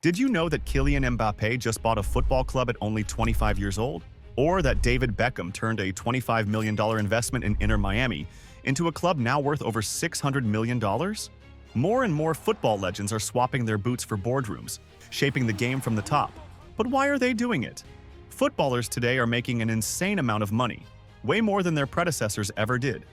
Did you know that Kylian Mbappé just bought a football club at only 25 years old? Or that David Beckham turned a $25 million investment in Inter Miami into a club now worth over $600 million? More and more football legends are swapping their boots for boardrooms, shaping the game from the top. But why are they doing it? Footballers today are making an insane amount of money, way more than their predecessors ever did.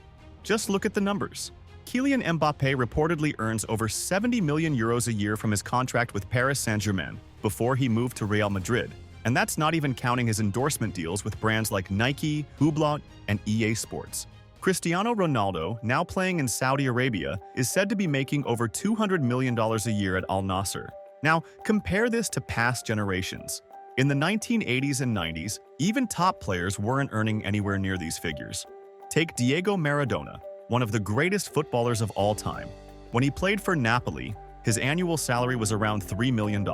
Just look at the numbers. Kylian Mbappé reportedly earns over 70 million euros a year from his contract with Paris Saint-Germain before he moved to Real Madrid. And that's not even counting his endorsement deals with brands like Nike, Hublot, and EA Sports. Cristiano Ronaldo, now playing in Saudi Arabia, is said to be making over $200 million a year at Al Nassr. Now, compare this to past generations. In the 1980s and 90s, even top players weren't earning anywhere near these figures. Take Diego Maradona, one of the greatest footballers of all time. When he played for Napoli, his annual salary was around $3 million,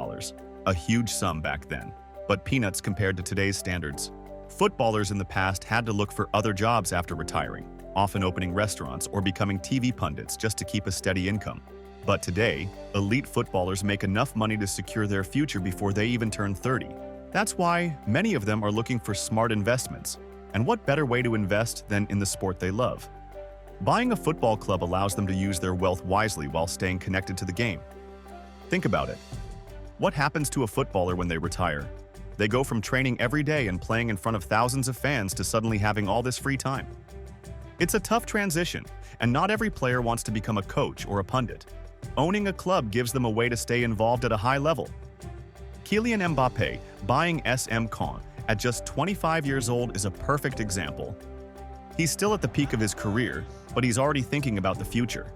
a huge sum back then, but peanuts compared to today's standards. Footballers in the past had to look for other jobs after retiring, often opening restaurants or becoming TV pundits just to keep a steady income. But today, elite footballers make enough money to secure their future before they even turn 30. That's why many of them are looking for smart investments. And what better way to invest than in the sport they love? Buying a football club allows them to use their wealth wisely while staying connected to the game. Think about it. What happens to a footballer when they retire? They go from training every day and playing in front of thousands of fans to suddenly having all this free time. It's a tough transition, and not every player wants to become a coach or a pundit. Owning a club gives them a way to stay involved at a high level. Kylian Mbappé buying SM Caen at just 25 years old is a perfect example. He's still at the peak of his career, but he's already thinking about the future.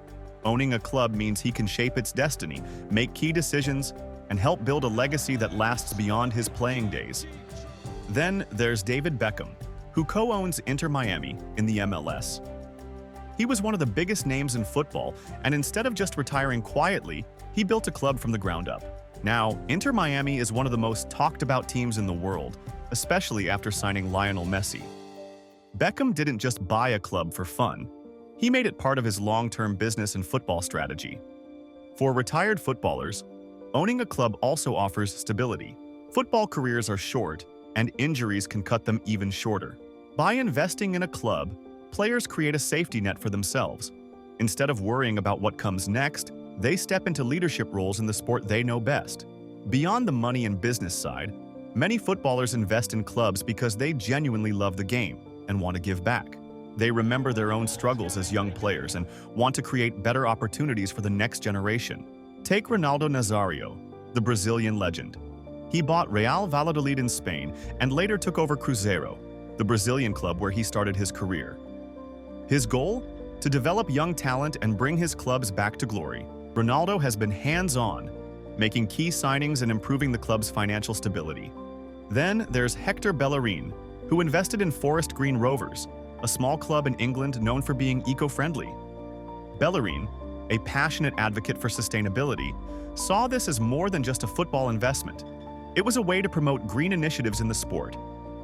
Owning a club means he can shape its destiny, make key decisions, and help build a legacy that lasts beyond his playing days. Then there's David Beckham, who co-owns Inter Miami in the MLS. He was one of the biggest names in football, and instead of just retiring quietly, he built a club from the ground up. Now, Inter Miami is one of the most talked about teams in the world, especially after signing Lionel Messi. Beckham didn't just buy a club for fun. He made it part of his long-term business and football strategy. For retired footballers, owning a club also offers stability. Football careers are short, and injuries can cut them even shorter. By investing in a club, players create a safety net for themselves. Instead of worrying about what comes next, they step into leadership roles in the sport they know best. Beyond the money and business side, many footballers invest in clubs because they genuinely love the game and want to give back. They remember their own struggles as young players and want to create better opportunities for the next generation. Take Ronaldo Nazário, the Brazilian legend. He bought Real Valladolid in Spain and later took over Cruzeiro, the Brazilian club where he started his career. His goal? To develop young talent and bring his clubs back to glory. Ronaldo has been hands-on, making key signings and improving the club's financial stability. Then there's Hector Bellerin, who invested in Forest Green Rovers, a small club in England known for being eco-friendly. Bellerin, a passionate advocate for sustainability, saw this as more than just a football investment. It was a way to promote green initiatives in the sport.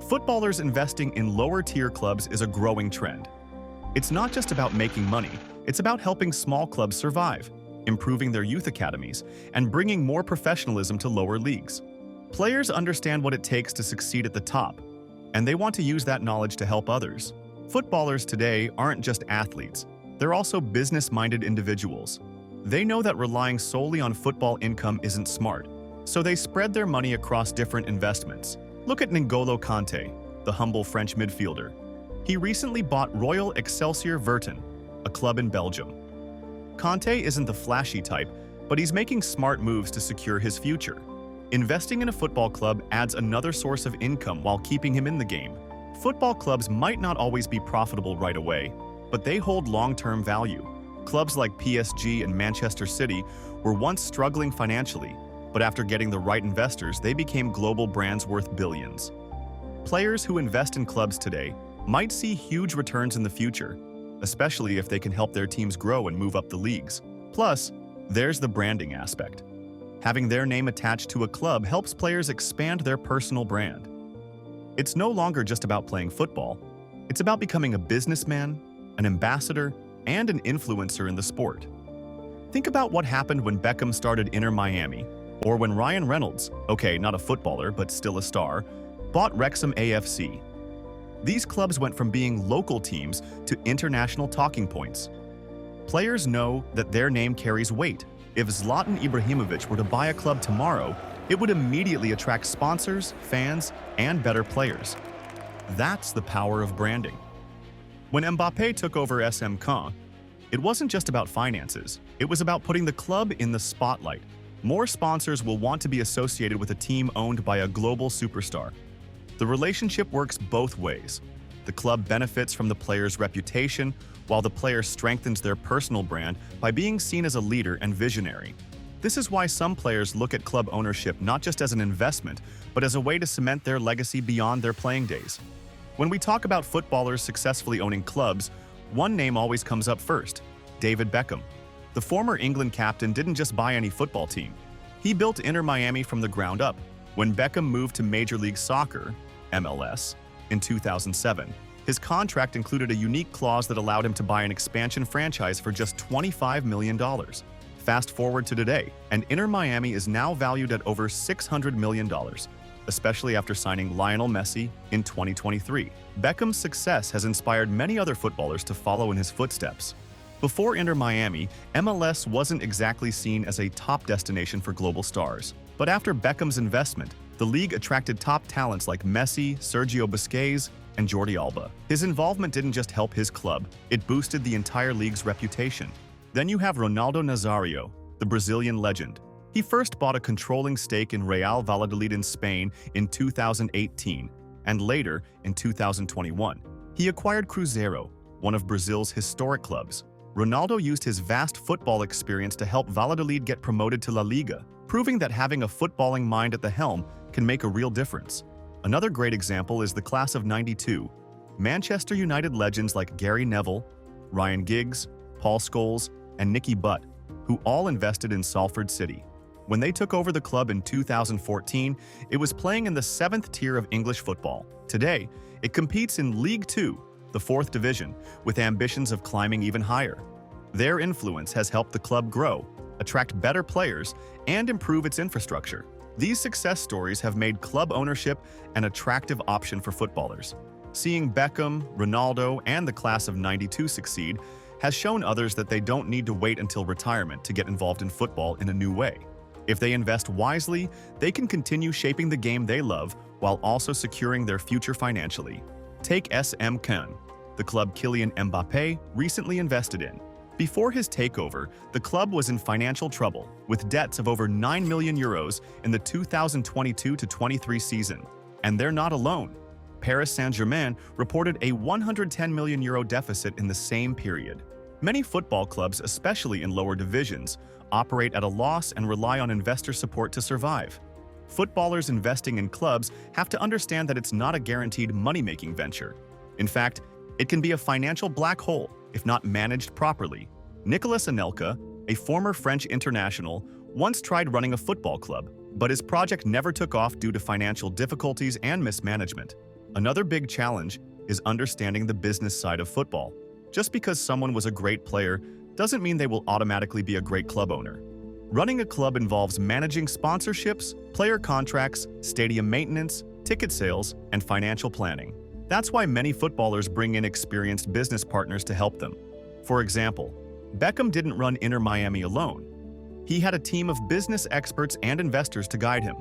Footballers investing in lower-tier clubs is a growing trend. It's not just about making money, it's about helping small clubs survive, improving their youth academies, and bringing more professionalism to lower leagues. Players understand what it takes to succeed at the top, and they want to use that knowledge to help others. Footballers today aren't just athletes, they're also business-minded individuals. They know that relying solely on football income isn't smart, so they spread their money across different investments. Look at N'Golo Kanté, the humble French midfielder. He recently bought Royal Excelsior Virton, a club in Belgium. Kanté isn't the flashy type, but he's making smart moves to secure his future. Investing in a football club adds another source of income while keeping him in the game. Football clubs might not always be profitable right away, but they hold long-term value. Clubs like PSG and Manchester City were once struggling financially, but after getting the right investors, they became global brands worth billions. Players who invest in clubs today might see huge returns in the future, especially if they can help their teams grow and move up the leagues. Plus, there's the branding aspect. Having their name attached to a club helps players expand their personal brand. It's no longer just about playing football. It's about becoming a businessman, an ambassador, and an influencer in the sport. Think about what happened when Beckham started Inter Miami. Or when Ryan Reynolds, okay, not a footballer, but still a star, bought Wrexham AFC. These clubs went from being local teams to international talking points. Players know that their name carries weight. If Zlatan Ibrahimovic were to buy a club tomorrow, it would immediately attract sponsors, fans, and better players. That's the power of branding. When Mbappé took over SM Caen, it wasn't just about finances, it was about putting the club in the spotlight. More sponsors will want to be associated with a team owned by a global superstar. The relationship works both ways. The club benefits from the player's reputation, while the player strengthens their personal brand by being seen as a leader and visionary. This is why some players look at club ownership not just as an investment, but as a way to cement their legacy beyond their playing days. When we talk about footballers successfully owning clubs, one name always comes up first: David Beckham. The former England captain didn't just buy any football team. He built Inter Miami from the ground up. When Beckham moved to Major League Soccer, MLS, in 2007, his contract included a unique clause that allowed him to buy an expansion franchise for just $25 million. Fast forward to today, and Inter Miami is now valued at over $600 million, especially after signing Lionel Messi in 2023. Beckham's success has inspired many other footballers to follow in his footsteps. Before Inter Miami, MLS wasn't exactly seen as a top destination for global stars. But after Beckham's investment, the league attracted top talents like Messi, Sergio Busquets, and Jordi Alba. His involvement didn't just help his club, it boosted the entire league's reputation. Then you have Ronaldo Nazario, the Brazilian legend. He first bought a controlling stake in Real Valladolid in Spain in 2018, and later, in 2021, he acquired Cruzeiro, one of Brazil's historic clubs. Ronaldo used his vast football experience to help Valladolid get promoted to La Liga, proving that having a footballing mind at the helm can make a real difference. Another great example is the class of '92. Manchester United legends like Gary Neville, Ryan Giggs, Paul Scholes, and Nicky Butt, who all invested in Salford City. When they took over the club in 2014, it was playing in the 7th tier of English football. Today, it competes in League Two, the 4th division, with ambitions of climbing even higher. Their influence has helped the club grow, attract better players, and improve its infrastructure. These success stories have made club ownership an attractive option for footballers. Seeing Beckham, Ronaldo, and the class of '92 succeed has shown others that they don't need to wait until retirement to get involved in football in a new way. If they invest wisely, they can continue shaping the game they love while also securing their future financially. Take SM Caen, the club Kylian Mbappé recently invested in. Before his takeover, the club was in financial trouble, with debts of over €9 million in the 2022-23 season. And they're not alone. Paris Saint-Germain reported a €110 million deficit in the same period. Many football clubs, especially in lower divisions, operate at a loss and rely on investor support to survive. Footballers investing in clubs have to understand that it's not a guaranteed money-making venture. In fact, it can be a financial black hole if not managed properly. Nicolas Anelka, a former French international, once tried running a football club, but his project never took off due to financial difficulties and mismanagement. Another big challenge is understanding the business side of football. Just because someone was a great player doesn't mean they will automatically be a great club owner. Running a club involves managing sponsorships, player contracts, stadium maintenance, ticket sales, and financial planning. That's why many footballers bring in experienced business partners to help them. For example, Beckham didn't run Inter Miami alone. He had a team of business experts and investors to guide him.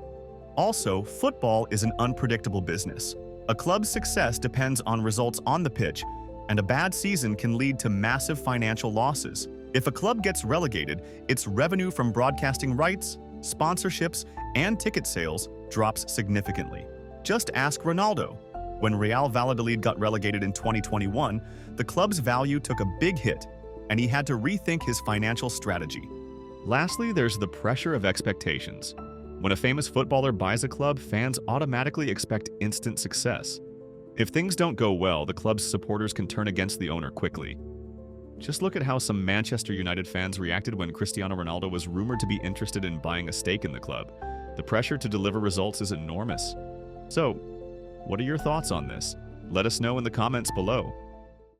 Also, football is an unpredictable business. A club's success depends on results on the pitch, and a bad season can lead to massive financial losses. If a club gets relegated, its revenue from broadcasting rights, sponsorships, and ticket sales drops significantly. Just ask Ronaldo. When Real Valladolid got relegated in 2021, the club's value took a big hit, and he had to rethink his financial strategy. Lastly, there's the pressure of expectations. When a famous footballer buys a club, fans automatically expect instant success. If things don't go well, the club's supporters can turn against the owner quickly. Just look at how some Manchester United fans reacted when Cristiano Ronaldo was rumored to be interested in buying a stake in the club. The pressure to deliver results is enormous. So, what are your thoughts on this? Let us know in the comments below.